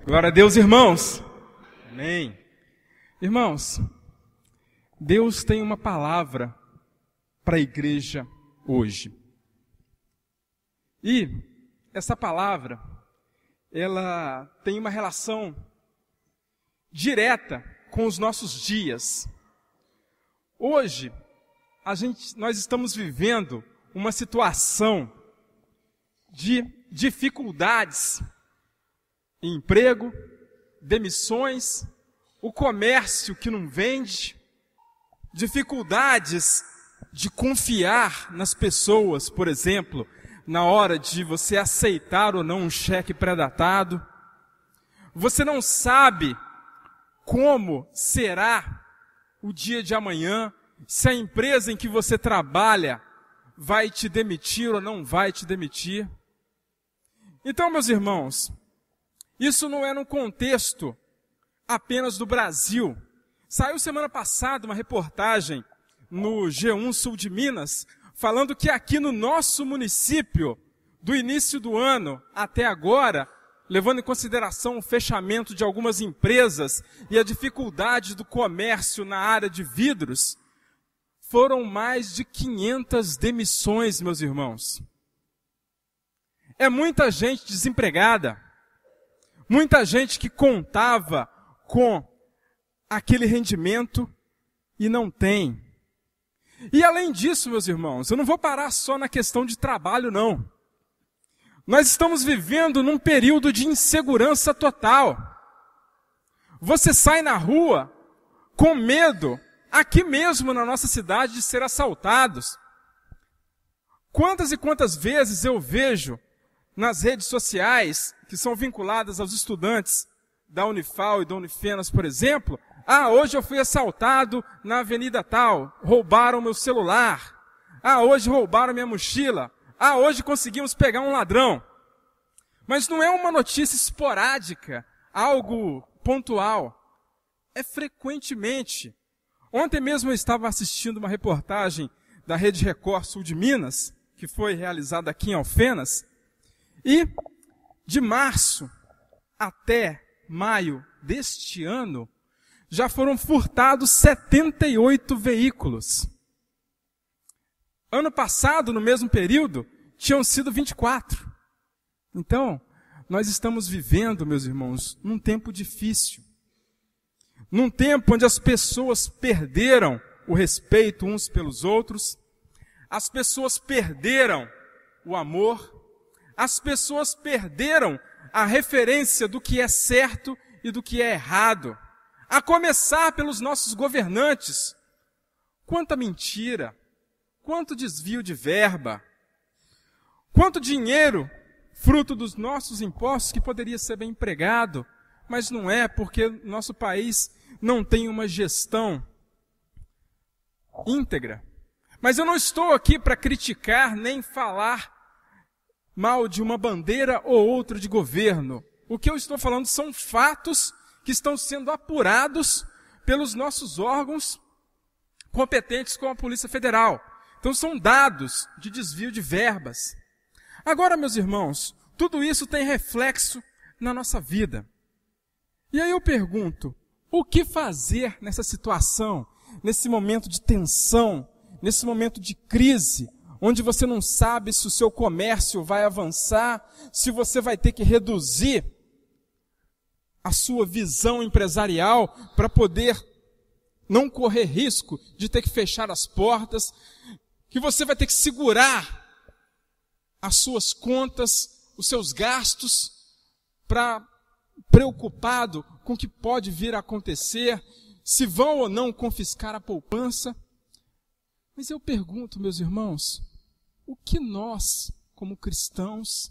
Glória a Deus, irmãos. Amém. Irmãos, Deus tem uma palavra para a igreja hoje. E essa palavra, ela tem uma relação direta com os nossos dias. Hoje, nós estamos vivendo uma situação de dificuldades em emprego, demissões, o comércio que não vende, dificuldades de confiar nas pessoas, por exemplo, na hora de você aceitar ou não um cheque pré-datado. Você não sabe como será o dia de amanhã, se a empresa em que você trabalha vai te demitir ou não vai te demitir. Então, meus irmãos, isso não é num contexto apenas do Brasil. Saiu semana passada uma reportagem no G1 Sul de Minas, falando que aqui no nosso município, do início do ano até agora, levando em consideração o fechamento de algumas empresas e a dificuldade do comércio na área de vidros, foram mais de 500 demissões, meus irmãos. É muita gente desempregada, muita gente que contava com aquele rendimento e não tem. E além disso, meus irmãos, eu não vou parar só na questão de trabalho, não. Nós estamos vivendo num período de insegurança total. Você sai na rua com medo, aqui mesmo na nossa cidade, de ser assaltados. Quantas e quantas vezes eu vejo nas redes sociais, que são vinculadas aos estudantes da Unifal e da Unifenas, por exemplo, hoje eu fui assaltado na avenida tal, roubaram meu celular. Hoje roubaram minha mochila. Hoje conseguimos pegar um ladrão. Mas não é uma notícia esporádica, algo pontual. É frequentemente. Ontem mesmo eu estava assistindo uma reportagem da Rede Record Sul de Minas, que foi realizada aqui em Alfenas, e de março até maio deste ano, já foram furtados 78 veículos. Ano passado, no mesmo período, tinham sido 24. Então, nós estamos vivendo, meus irmãos, num tempo difícil. Num tempo onde as pessoas perderam o respeito uns pelos outros, as pessoas perderam o amor, as pessoas perderam a referência do que é certo e do que é errado. A começar pelos nossos governantes. Quanta mentira, quanto desvio de verba, quanto dinheiro, fruto dos nossos impostos, que poderia ser bem empregado, mas não é, porque nosso país não tem uma gestão íntegra. Mas eu não estou aqui para criticar nem falar mal de uma bandeira ou outra de governo. O que eu estou falando são fatos que estão sendo apurados pelos nossos órgãos competentes com a Polícia Federal. Então são dados de desvio de verbas. Agora, meus irmãos, tudo isso tem reflexo na nossa vida. E aí eu pergunto, o que fazer nessa situação, nesse momento de tensão, nesse momento de crise, onde você não sabe se o seu comércio vai avançar, se você vai ter que reduzir a sua visão empresarial para poder não correr risco de ter que fechar as portas, que você vai ter que segurar as suas contas, os seus gastos, preocupado com o que pode vir a acontecer, se vão ou não confiscar a poupança. Mas eu pergunto, meus irmãos, o que nós, como cristãos,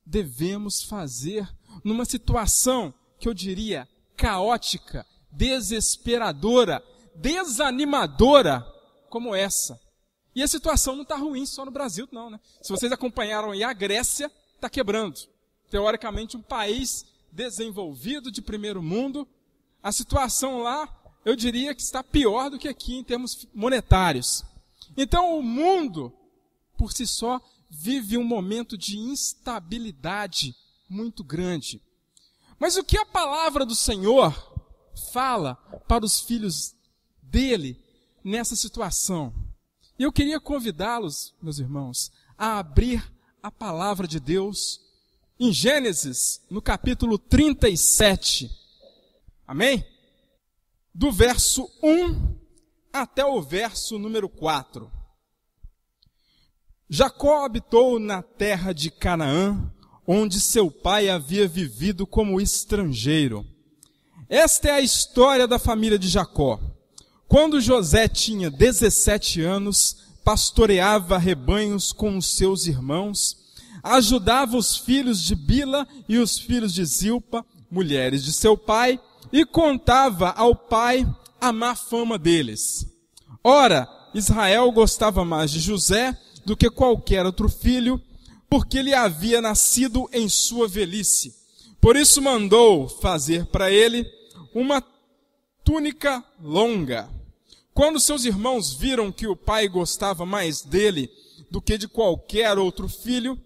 devemos fazer numa situação que eu diria caótica, desesperadora, desanimadora como essa? E a situação não está ruim só no Brasil, não, né? Se vocês acompanharam aí, a Grécia está quebrando. Teoricamente, um país desenvolvido de primeiro mundo. A situação lá, eu diria que está pior do que aqui em termos monetários. Então, o mundo, por si só, vive um momento de instabilidade muito grande. Mas o que a palavra do Senhor fala para os filhos dele nessa situação? E eu queria convidá-los, meus irmãos, a abrir a palavra de Deus em Gênesis, no capítulo 37. Amém? Do verso 1 até o verso número 4. Jacó habitou na terra de Canaã, onde seu pai havia vivido como estrangeiro. Esta é a história da família de Jacó. Quando José tinha 17 anos, pastoreava rebanhos com os seus irmãos, ajudava os filhos de Bila e os filhos de Zilpa, mulheres de seu pai, e contava ao pai a má fama deles. Ora, Israel gostava mais de José do que qualquer outro filho, porque ele havia nascido em sua velhice. Por isso mandou fazer para ele uma túnica longa. Quando seus irmãos viram que o pai gostava mais dele do que de qualquer outro filho,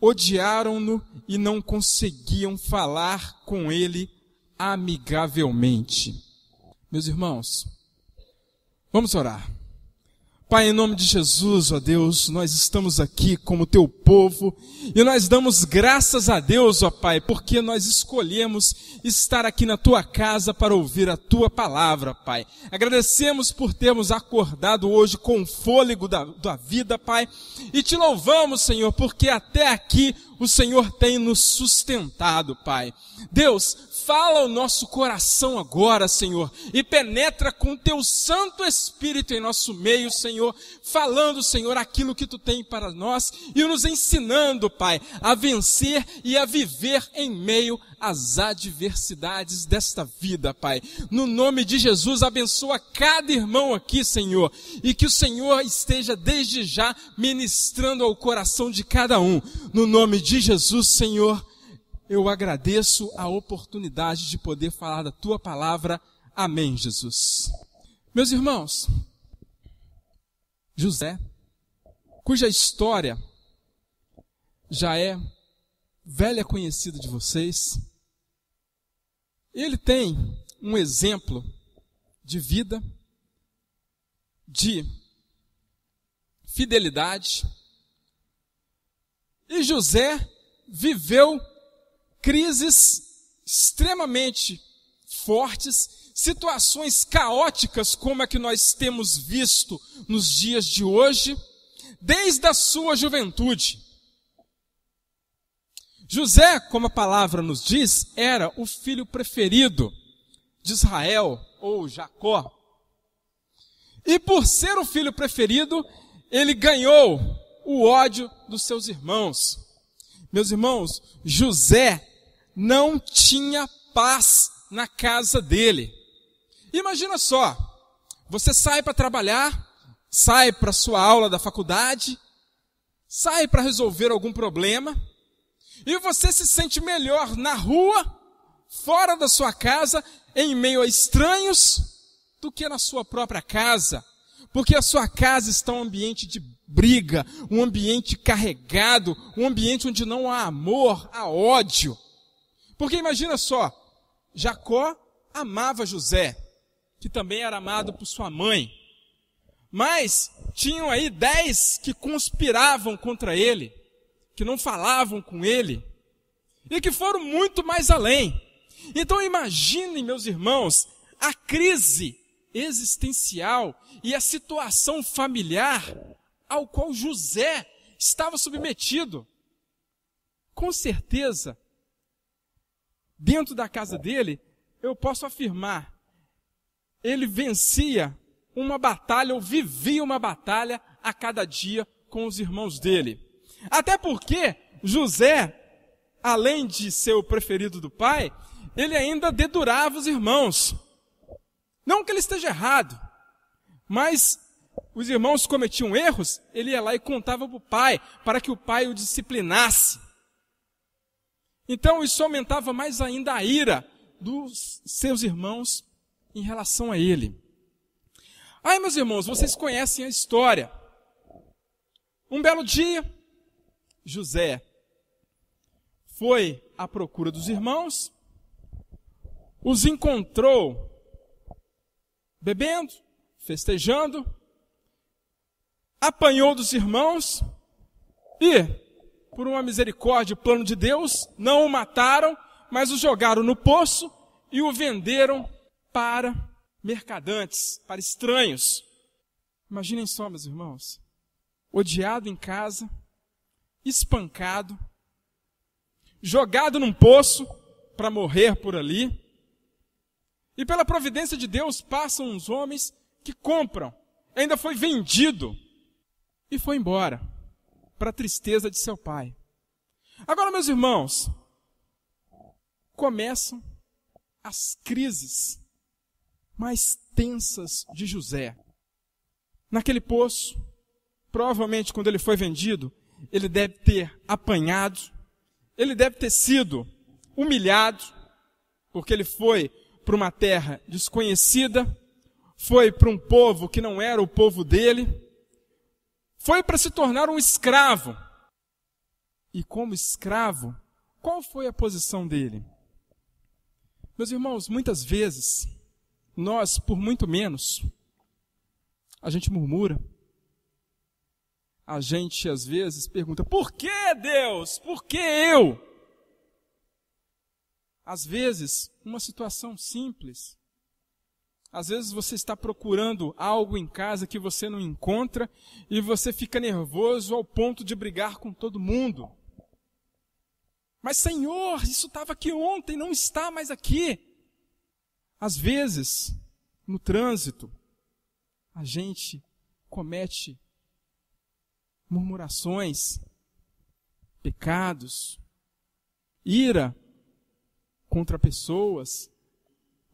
odiaram-no e não conseguiam falar com ele amigavelmente. Meus irmãos, vamos orar. Pai, em nome de Jesus, ó Deus, nós estamos aqui como teu povo e nós damos graças a Deus, ó Pai, porque nós escolhemos estar aqui na tua casa para ouvir a tua palavra, Pai. Agradecemos por termos acordado hoje com o fôlego da vida, Pai, e te louvamos, Senhor, porque até aqui o Senhor tem nos sustentado, Pai. Deus, fala ao nosso coração agora, Senhor, e penetra com teu Santo Espírito em nosso meio, Senhor, falando, Senhor, aquilo que tu tem para nós e nos ensinando, Pai, a vencer e a viver em meio às adversidades desta vida, Pai. No nome de Jesus, abençoa cada irmão aqui, Senhor, e que o Senhor esteja desde já ministrando ao coração de cada um. No nome de Jesus, Senhor, eu agradeço a oportunidade de poder falar da tua palavra. Amém, Jesus. Meus irmãos, José, cuja história já é velha conhecida de vocês, ele tem um exemplo de vida, de fidelidade, e José viveu crises extremamente fortes, situações caóticas como a que nós temos visto nos dias de hoje, desde a sua juventude. José, como a palavra nos diz, era o filho preferido de Israel, ou Jacó. E por ser o filho preferido, ele ganhou o ódio dos seus irmãos. Meus irmãos, José não tinha paz na casa dele. Imagina só, você sai para trabalhar, sai para sua aula da faculdade, sai para resolver algum problema, e você se sente melhor na rua, fora da sua casa, em meio a estranhos, do que na sua própria casa. Porque a sua casa está um ambiente de briga, um ambiente carregado, um ambiente onde não há amor, há ódio. Porque imagina só, Jacó amava José, que também era amado por sua mãe. Mas tinham aí 10 que conspiravam contra ele, que não falavam com ele, e que foram muito mais além. Então imaginem, meus irmãos, a crise existencial e a situação familiar ao qual José estava submetido. Com certeza, dentro da casa dele, eu posso afirmar, ele vencia uma batalha, ou vivia uma batalha a cada dia com os irmãos dele. Até porque José, além de ser o preferido do pai, ele ainda dedurava os irmãos. Não que ele esteja errado, mas os irmãos cometiam erros, ele ia lá e contava para o pai, para que o pai o disciplinasse. Então isso aumentava mais ainda a ira dos seus irmãos em relação a ele. Aí, meus irmãos, vocês conhecem a história. Um belo dia, José foi à procura dos irmãos os encontrou bebendo, festejando, apanhou dos irmãos e, por uma misericórdia e plano de Deus, não o mataram, mas o jogaram no poço e o venderam para mercadantes, para estranhos. Imaginem só, meus irmãos, odiado em casa, espancado, jogado num poço para morrer por ali. E pela providência de Deus passam uns homens que compram, ainda foi vendido e foi embora, para a tristeza de seu pai. Agora, meus irmãos, começam as crises mais tensas de José. Naquele poço, provavelmente quando ele foi vendido, ele deve ter apanhado, ele deve ter sido humilhado, porque ele foi para uma terra desconhecida, foi para um povo que não era o povo dele, foi para se tornar um escravo. E como escravo, qual foi a posição dele? Meus irmãos, muitas vezes, nós, por muito menos, a gente murmura. A gente, às vezes, pergunta, por que Deus? Por que eu? Às vezes, uma situação simples. Às vezes você está procurando algo em casa que você não encontra e você fica nervoso ao ponto de brigar com todo mundo. Mas, Senhor, isso estava aqui ontem, não está mais aqui. Às vezes, no trânsito, a gente comete murmurações, pecados, ira contra pessoas,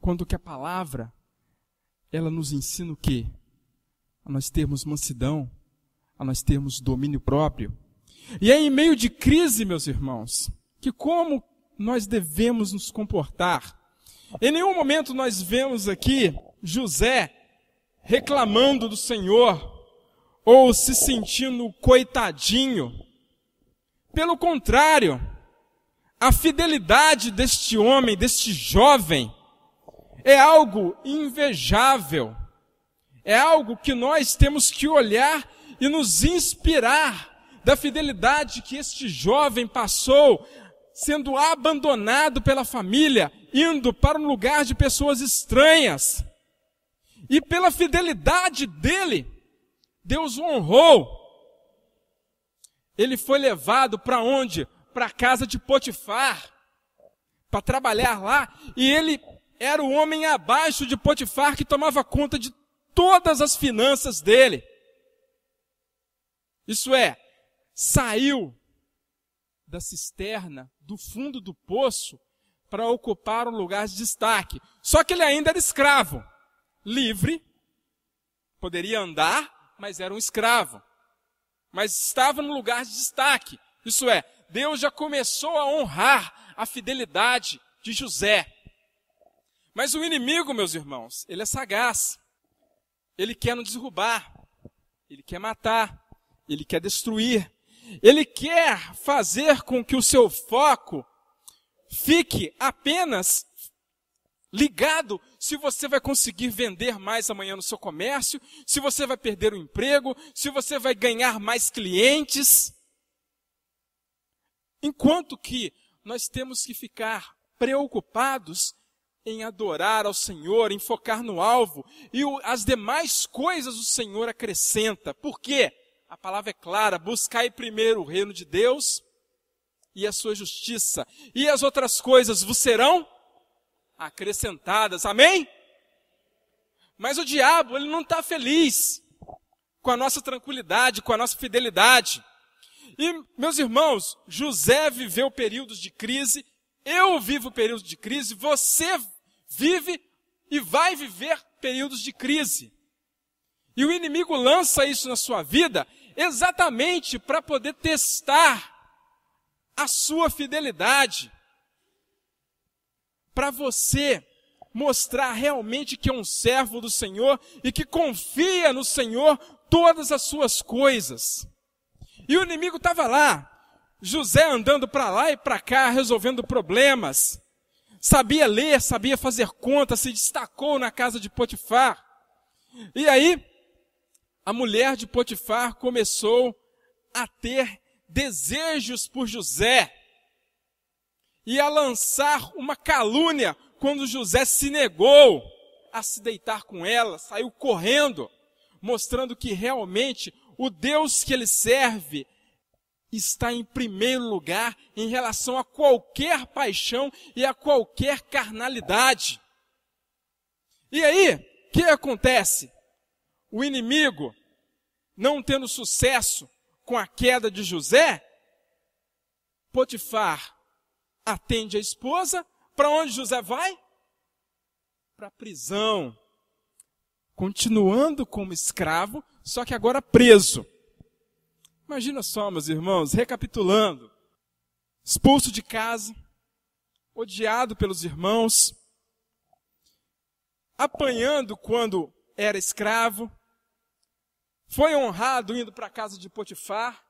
quando que a palavra, ela nos ensina o quê? A nós termos mansidão, a nós termos domínio próprio. E é em meio de crise, meus irmãos, que como nós devemos nos comportar. Em nenhum momento nós vemos aqui José reclamando do Senhor, ou se sentindo coitadinho. Pelo contrário, a fidelidade deste homem, deste jovem, é algo invejável. É algo que nós temos que olhar e nos inspirar da fidelidade que este jovem passou, sendo abandonado pela família, indo para um lugar de pessoas estranhas. E pela fidelidade dele, Deus o honrou. Ele foi levado para onde? Para a casa de Potifar, para trabalhar lá, e ele era o homem abaixo de Potifar que tomava conta de todas as finanças dele. Isso é, saiu da cisterna, do fundo do poço, para ocupar um lugar de destaque. Só que ele ainda era escravo, livre, poderia andar, mas era um escravo. Mas estava no lugar de destaque. Isso é, Deus já começou a honrar a fidelidade de José. Mas o inimigo, meus irmãos, ele é sagaz. Ele quer nos derrubar. Ele quer matar. Ele quer destruir. Ele quer fazer com que o seu foco fique apenas ligado se você vai conseguir vender mais amanhã no seu comércio, se você vai perder o emprego, se você vai ganhar mais clientes. Enquanto que nós temos que ficar preocupados em adorar ao Senhor, em focar no alvo, e as demais coisas o Senhor acrescenta. Por quê? A palavra é clara, buscai primeiro o reino de Deus e a sua justiça, e as outras coisas vos serão acrescentadas. Amém? Mas o diabo, ele não está feliz com a nossa tranquilidade, com a nossa fidelidade. E, meus irmãos, José viveu períodos de crise, eu vivo períodos de crise, você vive e vai viver períodos de crise. E o inimigo lança isso na sua vida exatamente para poder testar a sua fidelidade. Para você mostrar realmente que é um servo do Senhor e que confia no Senhor todas as suas coisas. E o inimigo estava lá, José andando para lá e para cá, resolvendo problemas. sabia ler, sabia fazer conta, se destacou na casa de Potifar. E aí, a mulher de Potifar começou a ter desejos por José e a lançar uma calúnia quando José se negou a se deitar com ela, saiu correndo, mostrando que realmente o Deus que ele serve está em primeiro lugar em relação a qualquer paixão e a qualquer carnalidade. E aí, o que acontece? O inimigo, não tendo sucesso com a queda de José, Potifar atende a esposa. Para onde José vai? Para a prisão. Continuando como escravo, só que agora preso. Imagina só, meus irmãos, recapitulando. Expulso de casa, odiado pelos irmãos, apanhando quando era escravo, foi honrado indo para a casa de Potifar,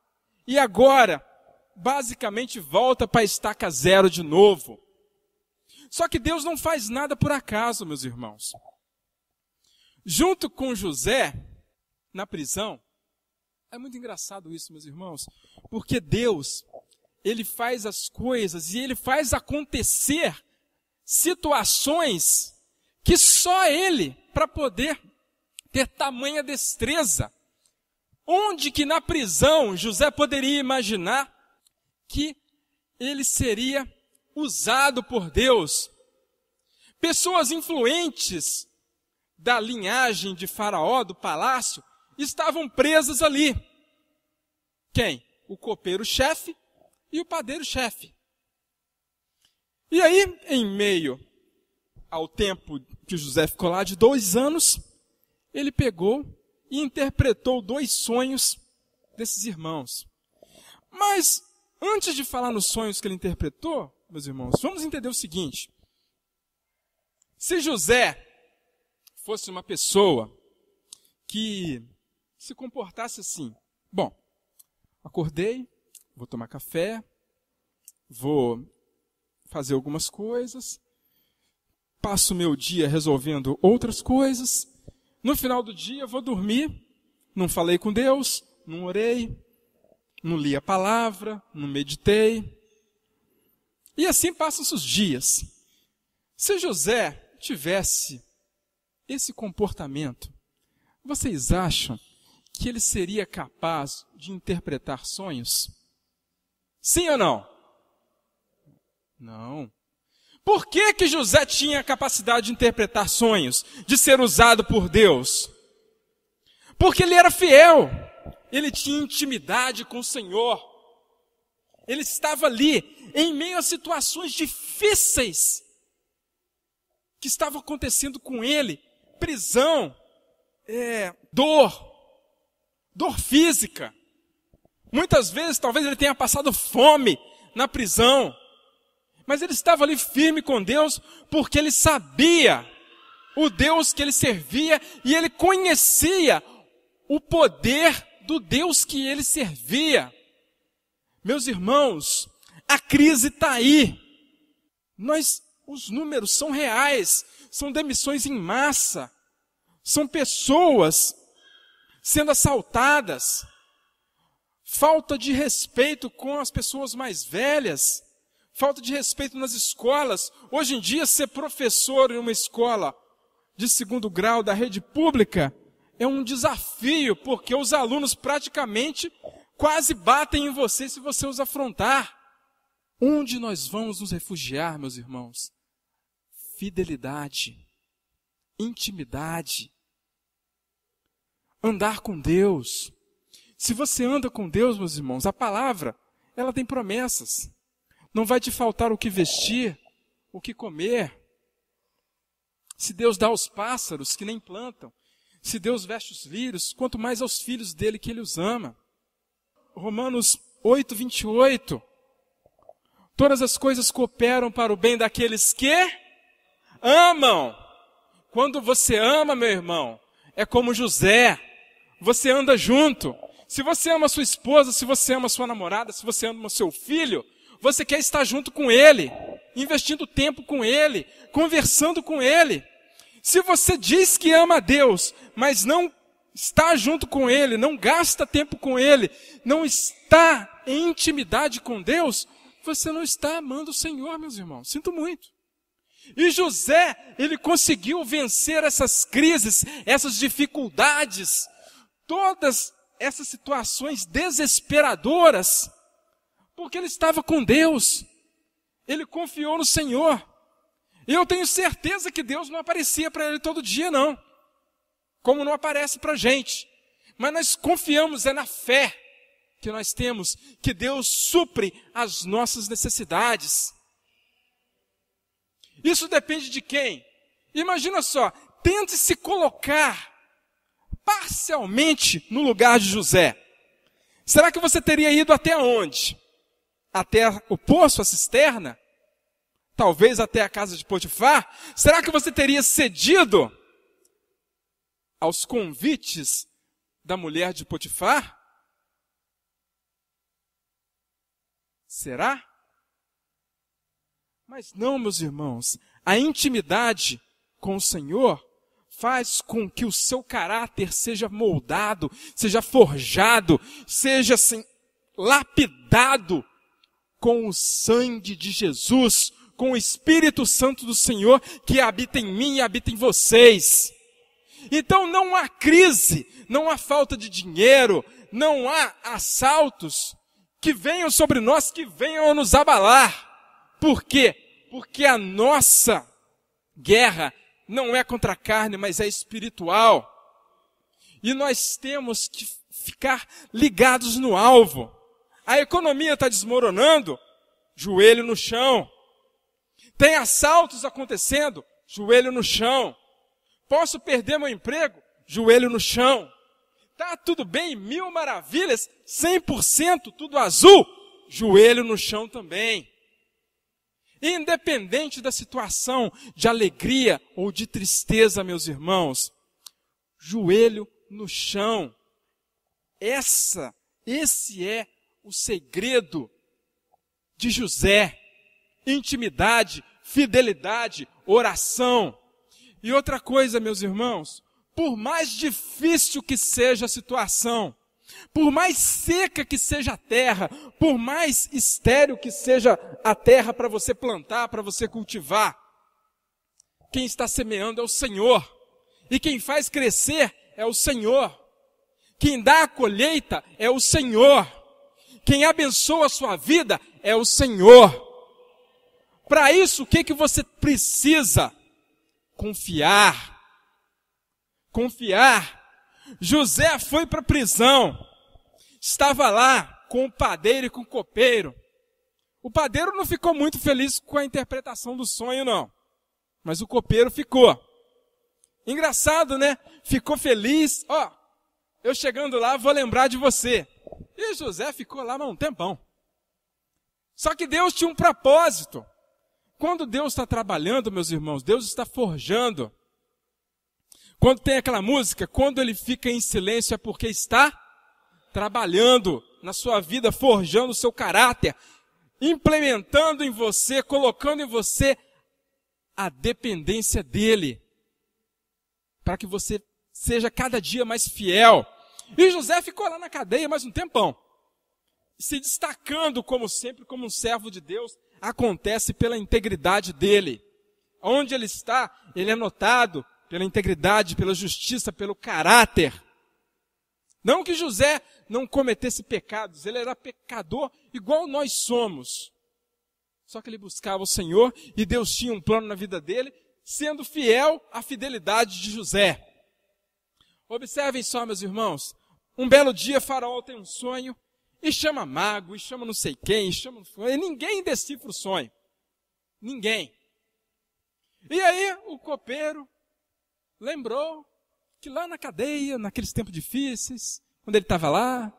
e agora, basicamente, volta para a estaca zero de novo. Só que Deus não faz nada por acaso, meus irmãos. Junto com José, na prisão, é muito engraçado isso, meus irmãos, porque Deus, ele faz as coisas e ele faz acontecer situações que só ele, para poder ter tamanha destreza. Onde que na prisão José poderia imaginar que ele seria usado por Deus? Pessoas influentes da linhagem de Faraó, do palácio, estavam presas ali. Quem? O copeiro-chefe e o padeiro-chefe. E aí, em meio ao tempo que José ficou lá de 2 anos, ele pegou e interpretou 2 sonhos desses irmãos. Mas, antes de falar nos sonhos que ele interpretou, meus irmãos, vamos entender o seguinte. Se José fosse uma pessoa que se comportasse assim, bom, acordei, vou tomar café, vou fazer algumas coisas, passo o meu dia resolvendo outras coisas, no final do dia vou dormir, não falei com Deus, não orei, não li a palavra, não meditei, e assim passam-se os dias. Se José tivesse esse comportamento, vocês acham que ele seria capaz de interpretar sonhos? Sim ou não? Não. Por que que José tinha a capacidade de interpretar sonhos, de ser usado por Deus? Porque ele era fiel, ele tinha intimidade com o Senhor. Ele estava ali, em meio a situações difíceis que estavam acontecendo com ele, prisão, dor física. Muitas vezes, talvez ele tenha passado fome na prisão, mas ele estava ali firme com Deus, porque ele sabia o Deus que ele servia e ele conhecia o poder do Deus que ele servia. Meus irmãos, a crise está aí. Os números são reais, são demissões em massa, são pessoas sendo assaltadas, falta de respeito com as pessoas mais velhas, falta de respeito nas escolas. Hoje em dia, ser professor em uma escola de 2º grau da rede pública é um desafio, porque os alunos praticamente quase batem em você se você os afrontar. Onde nós vamos nos refugiar, meus irmãos? Fidelidade, intimidade, andar com Deus. Se você anda com Deus, meus irmãos, a palavra, ela tem promessas. Não vai te faltar o que vestir, o que comer. Se Deus dá aos pássaros que nem plantam, se Deus veste os lírios, quanto mais aos filhos dele que ele os ama. Romanos 8:28. Todas as coisas cooperam para o bem daqueles que amam. Quando você ama, meu irmão, é como José. Você anda junto. Se você ama sua esposa, se você ama sua namorada, se você ama seu filho, você quer estar junto com ele, investindo tempo com Ele, conversando com Ele. Se você diz que ama a Deus, mas não está junto com Ele, não gasta tempo com Ele, não está em intimidade com Deus, você não está amando o Senhor, meus irmãos. Sinto muito. E José, ele conseguiu vencer essas crises, essas dificuldades, todas essas situações desesperadoras, porque ele estava com Deus. Ele confiou no Senhor. E eu tenho certeza que Deus não aparecia para ele todo dia, não. Como não aparece para a gente. Mas nós confiamos, é na fé que nós temos, que Deus supre as nossas necessidades. Isso depende de quem? Imagina só, tente se colocar parcialmente no lugar de José. Será que você teria ido até onde? Até o poço, a cisterna? Talvez até a casa de Potifar? Será que você teria cedido aos convites da mulher de Potifar? Será? Mas não, meus irmãos, a intimidade com o Senhor faz com que o seu caráter seja moldado, seja forjado, seja assim, lapidado com o sangue de Jesus, com o Espírito Santo do Senhor que habita em mim e habita em vocês. Então não há crise, não há falta de dinheiro, não há assaltos que venham sobre nós, que venham a nos abalar. Por quê? Porque a nossa guerra não é contra a carne, mas é espiritual. E nós temos que ficar ligados no alvo. A economia está desmoronando, joelho no chão. Tem assaltos acontecendo, joelho no chão. Posso perder meu emprego? Joelho no chão. Tá tudo bem, 1000 maravilhas, 100% tudo azul, joelho no chão também. Independente da situação de alegria ou de tristeza, meus irmãos, joelho no chão. Esse é o segredo de José. Intimidade, fidelidade, oração. E outra coisa, meus irmãos, por mais difícil que seja a situação, por mais seca que seja a terra, por mais estéril que seja a terra para você plantar, para você cultivar, quem está semeando é o Senhor. E quem faz crescer é o Senhor. Quem dá a colheita é o Senhor. Quem abençoa a sua vida é o Senhor. Para isso, o que você precisa? Confiar. Confiar. José foi para a prisão. Estava lá com o padeiro e com o copeiro. O padeiro não ficou muito feliz com a interpretação do sonho, não. Mas o copeiro ficou. Engraçado, né? Ficou feliz. Ó, eu chegando lá vou lembrar de você. E José ficou lá um tempão. Só que Deus tinha um propósito. Quando Deus está trabalhando, meus irmãos, Deus está forjando. Quando tem aquela música, quando ele fica em silêncio é porque está trabalhando na sua vida, forjando o seu caráter, implementando em você, colocando em você a dependência dele, para que você seja cada dia mais fiel. E José ficou lá na cadeia mais um tempão, se destacando como sempre, como um servo de Deus. Acontece pela integridade dele. Onde ele está, ele é notado pela integridade, pela justiça, pelo caráter. Não que José não cometesse pecados, ele era pecador igual nós somos. Só que ele buscava o Senhor e Deus tinha um plano na vida dele, sendo fiel à fidelidade de José. Observem só, meus irmãos, um belo dia Faraó tem um sonho, e chama mago, e chama não sei quem, e ninguém decifra o sonho. Ninguém. E aí o copeiro lembrou que lá na cadeia, naqueles tempos difíceis, quando ele estava lá,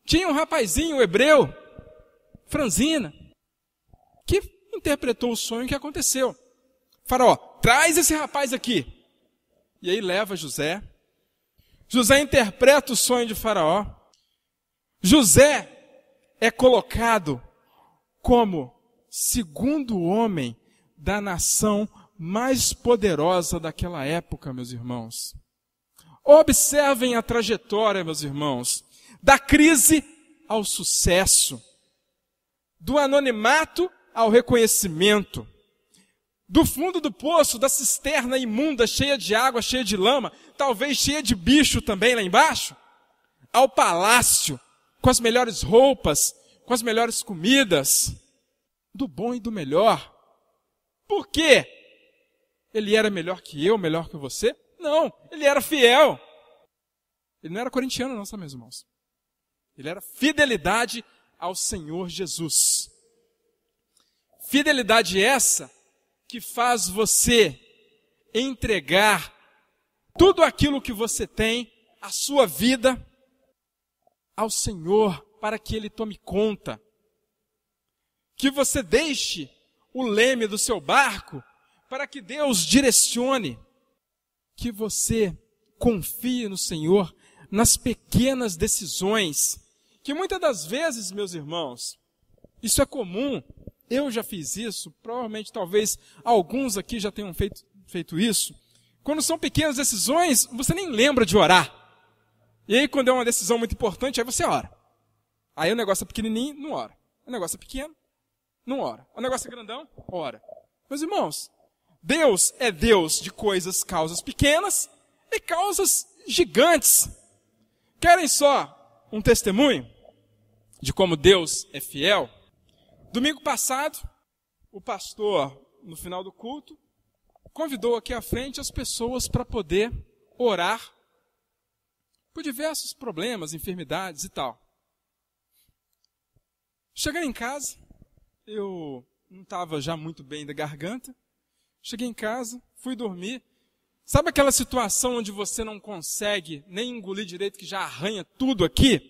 tinha um rapazinho hebreu, franzina, que interpretou o sonho que aconteceu. Faraó, traz esse rapaz aqui. E aí leva José. José interpreta o sonho de Faraó. José é colocado como segundo homem da nação mais poderosa daquela época, meus irmãos. Observem a trajetória, meus irmãos, da crise ao sucesso, do anonimato ao reconhecimento, do fundo do poço, da cisterna imunda, cheia de água, cheia de lama, talvez cheia de bicho também lá embaixo, ao palácio, com as melhores roupas, com as melhores comidas, do bom e do melhor. Por quê? Ele era melhor que eu, melhor que você? Não, ele era fiel. Ele não era corintiano, não, sabe, meus irmãos? Ele era fidelidade ao Senhor Jesus. Fidelidade essa que faz você entregar tudo aquilo que você tem, a sua vida, ao Senhor, para que Ele tome conta. Que você deixe o leme do seu barco para que Deus direcione. Que você confie no Senhor nas pequenas decisões, que muitas das vezes, meus irmãos, isso é comum, eu já fiz isso, provavelmente, talvez, alguns aqui já tenham feito isso. Quando são pequenas decisões, você nem lembra de orar. E aí, quando é uma decisão muito importante, aí você ora. Aí o negócio é pequenininho, não ora. O negócio é pequeno, não ora. O negócio é grandão, ora. Meus irmãos, Deus é Deus de causas pequenas e causas gigantes. Querem só um testemunho de como Deus é fiel? Domingo passado, o pastor, no final do culto, convidou aqui à frente as pessoas para poder orar por diversos problemas, enfermidades e tal. Chegando em casa, eu não estava já muito bem da garganta. Cheguei em casa, fui dormir. Sabe aquela situação onde você não consegue nem engolir direito, que já arranha tudo aqui?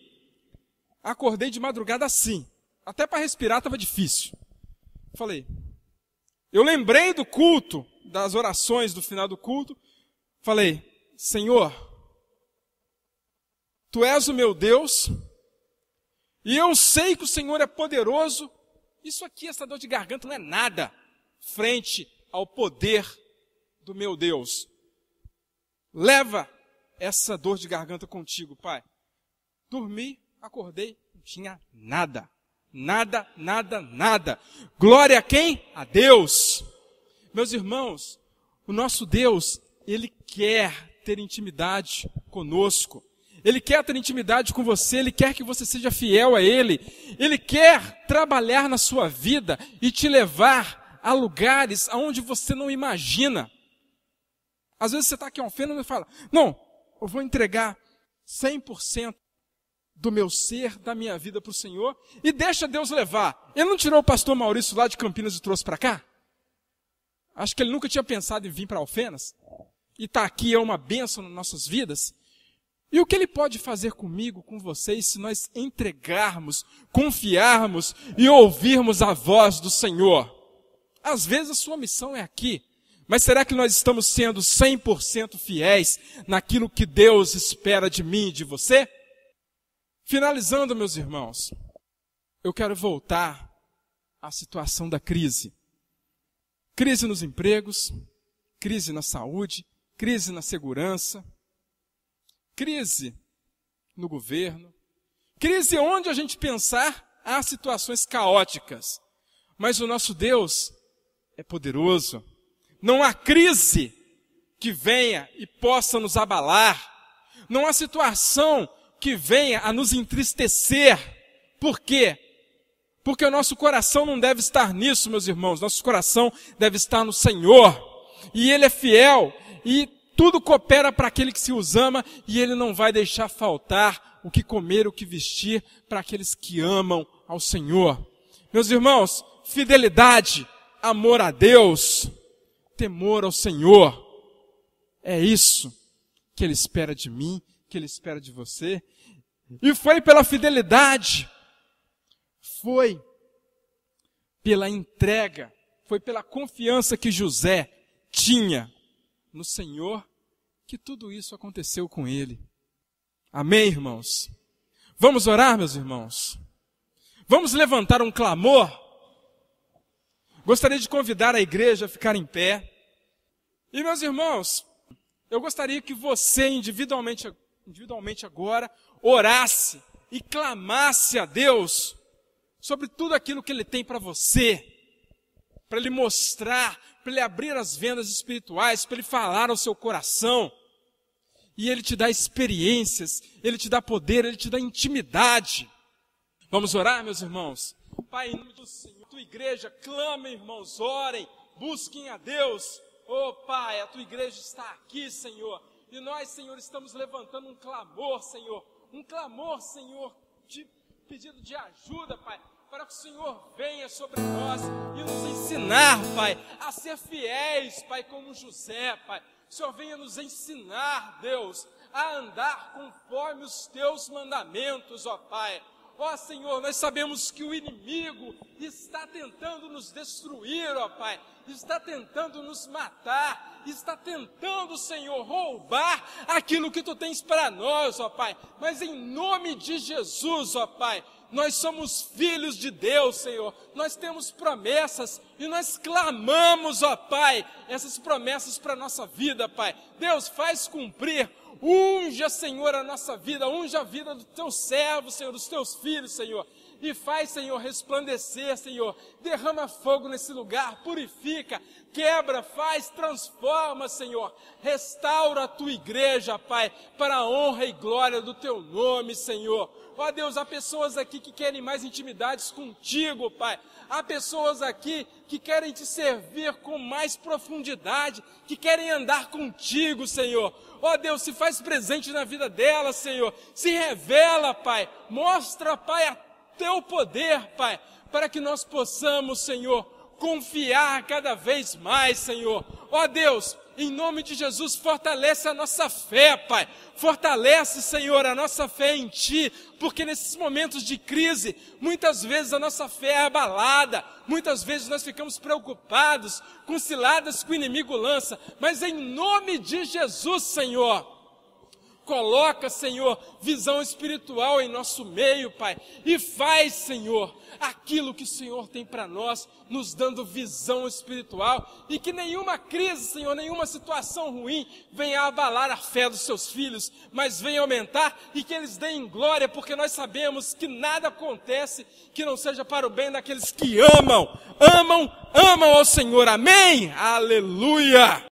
Acordei de madrugada assim. Até para respirar estava difícil. Falei, eu lembrei do culto, das orações do final do culto. Falei, Senhor, Tu és o meu Deus, e eu sei que o Senhor é poderoso. Isso aqui, essa dor de garganta, não é nada frente ao poder do meu Deus. Leva essa dor de garganta contigo, Pai. Dormi, acordei, não tinha nada. Nada, nada, nada. Glória a quem? A Deus. Meus irmãos, o nosso Deus, Ele quer ter intimidade conosco. Ele quer ter intimidade com você, Ele quer que você seja fiel a Ele. Ele quer trabalhar na sua vida e te levar a lugares aonde você não imagina. Às vezes você está aqui ofendendo e fala, não, eu vou entregar 100% do meu ser, da minha vida para o Senhor, e deixa Deus levar. Ele não tirou o pastor Maurício lá de Campinas e trouxe para cá? Acho que ele nunca tinha pensado em vir para Alfenas. E está aqui, é uma bênção nas nossas vidas. E o que Ele pode fazer comigo, com vocês, se nós entregarmos, confiarmos e ouvirmos a voz do Senhor? Às vezes a sua missão é aqui, mas será que nós estamos sendo 100% fiéis naquilo que Deus espera de mim e de você? Finalizando, meus irmãos, eu quero voltar à situação da crise. Crise nos empregos, crise na saúde, crise na segurança, crise no governo, crise onde a gente pensar, há situações caóticas. Mas o nosso Deus é poderoso. Não há crise que venha e possa nos abalar. Não há situação que venha a nos entristecer. Por quê? Porque o nosso coração não deve estar nisso, meus irmãos. Nosso coração deve estar no Senhor. E Ele é fiel. E tudo coopera para aquele que se os ama. E Ele não vai deixar faltar o que comer, o que vestir para aqueles que amam ao Senhor. Meus irmãos, fidelidade, amor a Deus, temor ao Senhor. É isso que Ele espera de mim, que Ele espera de você. E foi pela fidelidade, foi pela entrega, foi pela confiança que José tinha no Senhor, que tudo isso aconteceu com ele. Amém, irmãos? Vamos orar, meus irmãos? Vamos levantar um clamor? Gostaria de convidar a igreja a ficar em pé. E, meus irmãos, eu gostaria que você individualmente agora orasse e clamasse a Deus sobre tudo aquilo que Ele tem para você, para Ele mostrar, para Ele abrir as vendas espirituais, para Ele falar ao seu coração. E Ele te dá experiências, Ele te dá poder, Ele te dá intimidade. Vamos orar, meus irmãos? Pai, em nome do Senhor, tua igreja, clamem, irmãos, orem, busquem a Deus. Oh, Pai, a tua igreja está aqui, Senhor. E nós, Senhor, estamos levantando um clamor, Senhor, de pedido de ajuda, Pai, para que o Senhor venha sobre nós e nos ensinar, Pai, a ser fiéis, Pai, como José, Pai. O Senhor venha nos ensinar, Deus, a andar conforme os teus mandamentos, ó Pai. Ó Senhor, nós sabemos que o inimigo está tentando nos destruir, ó Pai, está tentando nos matar, está tentando, Senhor, roubar aquilo que Tu tens para nós, ó Pai. Mas em nome de Jesus, ó Pai, nós somos filhos de Deus, Senhor. Nós temos promessas e nós clamamos, ó Pai, essas promessas para a nossa vida, Pai. Deus, faz cumprir. Unja, Senhor, a nossa vida, unja a vida do Teu servo, Senhor, dos Teus filhos, Senhor. E faz, Senhor, resplandecer, Senhor. Derrama fogo nesse lugar, purifica, quebra, faz, transforma, Senhor. Restaura a Tua igreja, Pai, para a honra e glória do Teu nome, Senhor. Ó Deus, há pessoas aqui que querem mais intimidades contigo, Pai. Há pessoas aqui que querem Te servir com mais profundidade, que querem andar contigo, Senhor. Ó Deus, se faz presente na vida delas, Senhor. Se revela, Pai. Mostra, Pai, a Teu poder, Pai, para que nós possamos, Senhor, confiar cada vez mais, Senhor. Ó Deus, em nome de Jesus, fortalece a nossa fé, Pai. Fortalece, Senhor, a nossa fé em Ti, porque nesses momentos de crise, muitas vezes a nossa fé é abalada, muitas vezes nós ficamos preocupados com ciladas que o inimigo lança, mas em nome de Jesus, Senhor, coloca, Senhor, visão espiritual em nosso meio, Pai, e faz, Senhor, aquilo que o Senhor tem para nós, nos dando visão espiritual, e que nenhuma crise, Senhor, nenhuma situação ruim venha abalar a fé dos Seus filhos, mas venha aumentar e que eles deem glória, porque nós sabemos que nada acontece que não seja para o bem daqueles que amam ao Senhor. Amém? Aleluia!